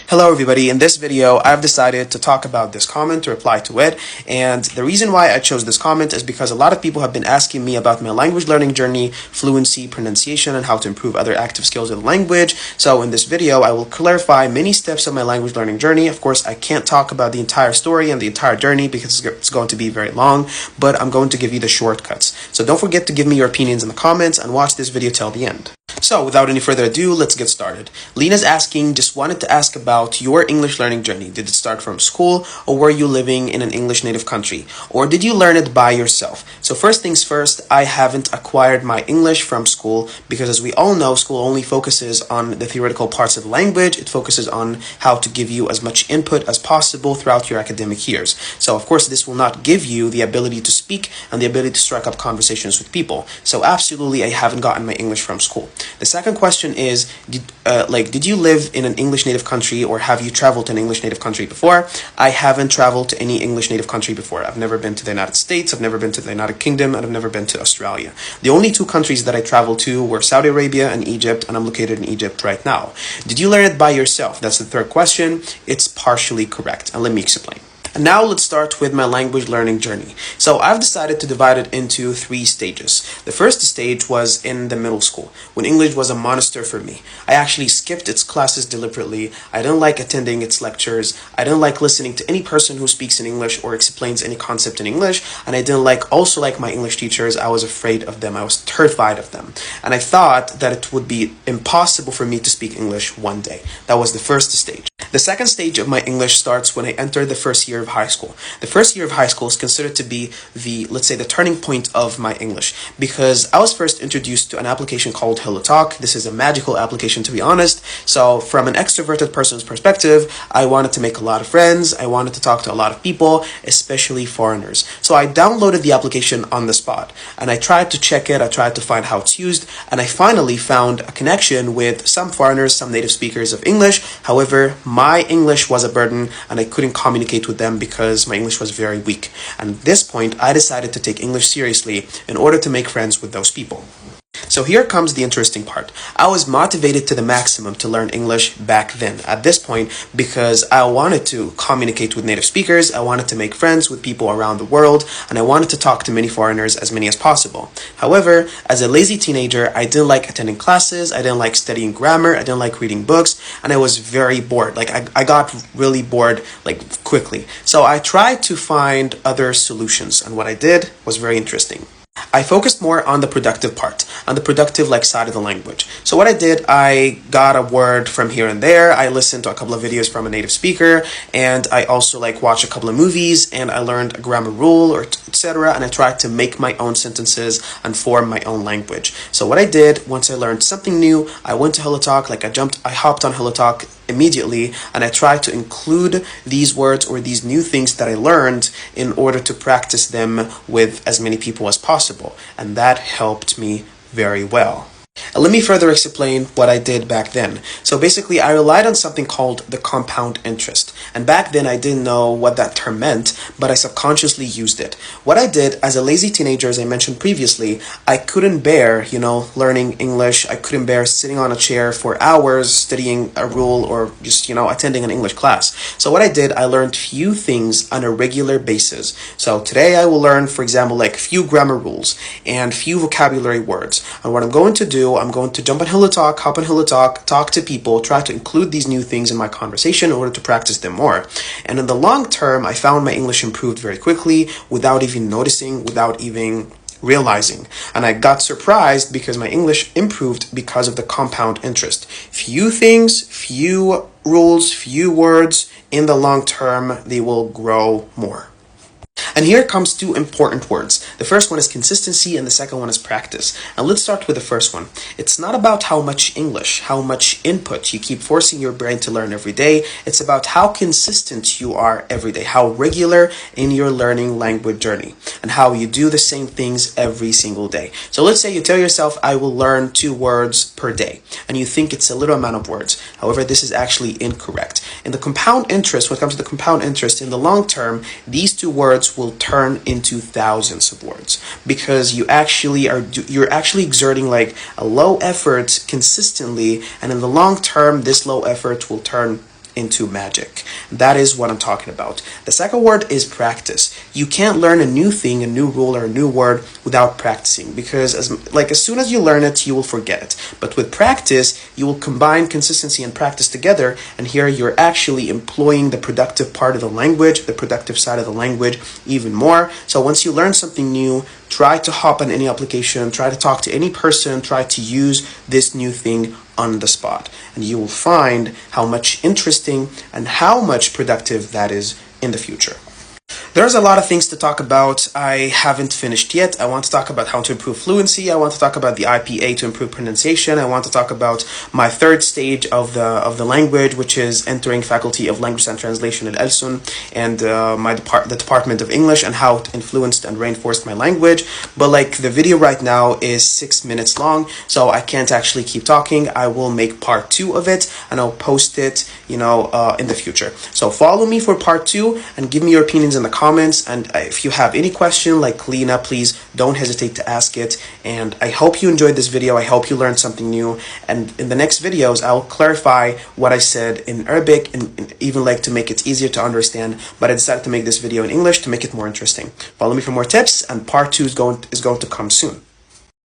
Hello everybody, in this video I've decided to talk about this comment, to reply to it, and the reason why I chose this comment is because a lot of people have been asking me about my language learning journey, fluency, pronunciation, and how to improve other active skills of the language. So in this video I will clarify many steps of my language learning journey. Of course I can't talk about the entire story and the entire journey because it's going to be very long, but I'm going to give you the shortcuts. So don't forget to give me your opinions in the comments and watch this video till the end. So without any further ado, let's get started. Lena's asking, just wanted to ask about your English learning journey. Did it start from school, or were you living in an English native country? Or did you learn it by yourself? So first things first, I haven't acquired my English from school because, as we all know, school only focuses on the theoretical parts of language. It focuses on how to give you as much input as possible throughout your academic years. So of course this will not give you the ability to speak and the ability to strike up conversations with people. So absolutely I haven't gotten my English from school. The second question is, did you live in an English native country, or have you traveled to an English native country before? I haven't traveled to any English native country before. I've never been to the United States, I've never been to the United Kingdom, and I've never been to Australia. The only two countries that I traveled to were Saudi Arabia and Egypt, and I'm located in Egypt right now. Did you learn it by yourself? That's the third question. It's partially correct, and let me explain. And now let's start with my language learning journey. So I've decided to divide it into 3 stages. The first stage was in the middle school, when English was a monster for me. I actually skipped its classes deliberately. I didn't like attending its lectures. I didn't like listening to any person who speaks in English or explains any concept in English. And I didn't also like my English teachers. I was afraid of them. I was terrified of them. And I thought that it would be impossible for me to speak English one day. That was the first stage. The second stage of my English starts when I enter the first year of high school. The first year of high school is considered to be let's say, the turning point of my English, because I was first introduced to an application called HelloTalk. This is a magical application, to be honest. So from an extroverted person's perspective, I wanted to make a lot of friends. I wanted to talk to a lot of people, especially foreigners. So I downloaded the application on the spot, and I tried to check it. I tried to find how it's used, and I finally found a connection with some foreigners, some native speakers of English. However, my English was a burden, and I couldn't communicate with them because my English was very weak. And at this point, I decided to take English seriously in order to make friends with those people. So here comes the interesting part. I was motivated to the maximum to learn English back then, at this point, because I wanted to communicate with native speakers, I wanted to make friends with people around the world, and I wanted to talk to many foreigners, as many as possible. However, as a lazy teenager, I didn't like attending classes, I didn't like studying grammar, I didn't like reading books, and I was very bored. I got really bored, quickly. So I tried to find other solutions, and what I did was very interesting. I focused more on the productive part, on the productive side of the language. So what I did, I got a word from here and there. I listened to a couple of videos from a native speaker, and I also watched a couple of movies, and I learned a grammar rule, or etc. And I tried to make my own sentences and form my own language. So what I did, once I learned something new, I went to HelloTalk. I hopped on HelloTalk immediately, and I tried to include these words or these new things that I learned in order to practice them with as many people as possible, and that helped me very well. And let me further explain what I did back then. So basically, I relied on something called the compound interest. And back then, I didn't know what that term meant, but I subconsciously used it. What I did as a lazy teenager, as I mentioned previously, I couldn't bear, learning English. I couldn't bear sitting on a chair for hours studying a rule, or just, attending an English class. So what I did, I learned few things on a regular basis. So today I will learn, for example, few grammar rules and few vocabulary words. And what I'm going to do, I'm going to jump on HelloTalk, hop on HelloTalk, talk to people, try to include these new things in my conversation in order to practice them more. And in the long term, I found my English improved very quickly without even noticing, without even realizing. And I got surprised because my English improved because of the compound interest. Few things, few rules, few words, in the long term, they will grow more. And here comes 2 important words. The first one is consistency, and the second one is practice. And let's start with the first one. It's not about how much English, how much input you keep forcing your brain to learn every day. It's about how consistent you are every day, how regular in your learning language journey, and how you do the same things every single day. So let's say you tell yourself, I will learn 2 words per day, and you think it's a little amount of words. However, this is actually incorrect. In the compound interest, when it comes to the compound interest, in the long term, these 2 words will turn into thousands of words, because you're actually exerting a low effort consistently, and in the long term this low effort will turn into magic. That is what I'm talking about. The second word is practice. You can't learn a new thing, a new rule, or a new word without practicing, because as soon as you learn it, you will forget it. But with practice, you will combine consistency and practice together, and here you're actually employing the productive part of the language, the productive side of the language even more. So once you learn something new, try to hop on any application, try to talk to any person, try to use this new thing on the spot, and you will find how much interesting and how much productive that is in the future. There's a lot of things to talk about. I haven't finished yet. I want to talk about how to improve fluency. I want to talk about the IPA to improve pronunciation. I want to talk about my third stage of the language, which is entering Faculty of Language and Translation at Elsun, and the Department of English, and how it influenced and reinforced my language. But like, the video right now is 6 minutes long, so I can't actually keep talking. I will make part 2 of it, and I'll post it, in the future. So follow me for part 2 and give me your opinions in the comments. And if you have any question like Lena, please don't hesitate to ask it. And I hope you enjoyed this video. I hope you learned something new. And in the next videos, I'll clarify what I said in Arabic, and even like to make it easier to understand. But I decided to make this video in English to make it more interesting. Follow me for more tips, and part 2 is going to come soon.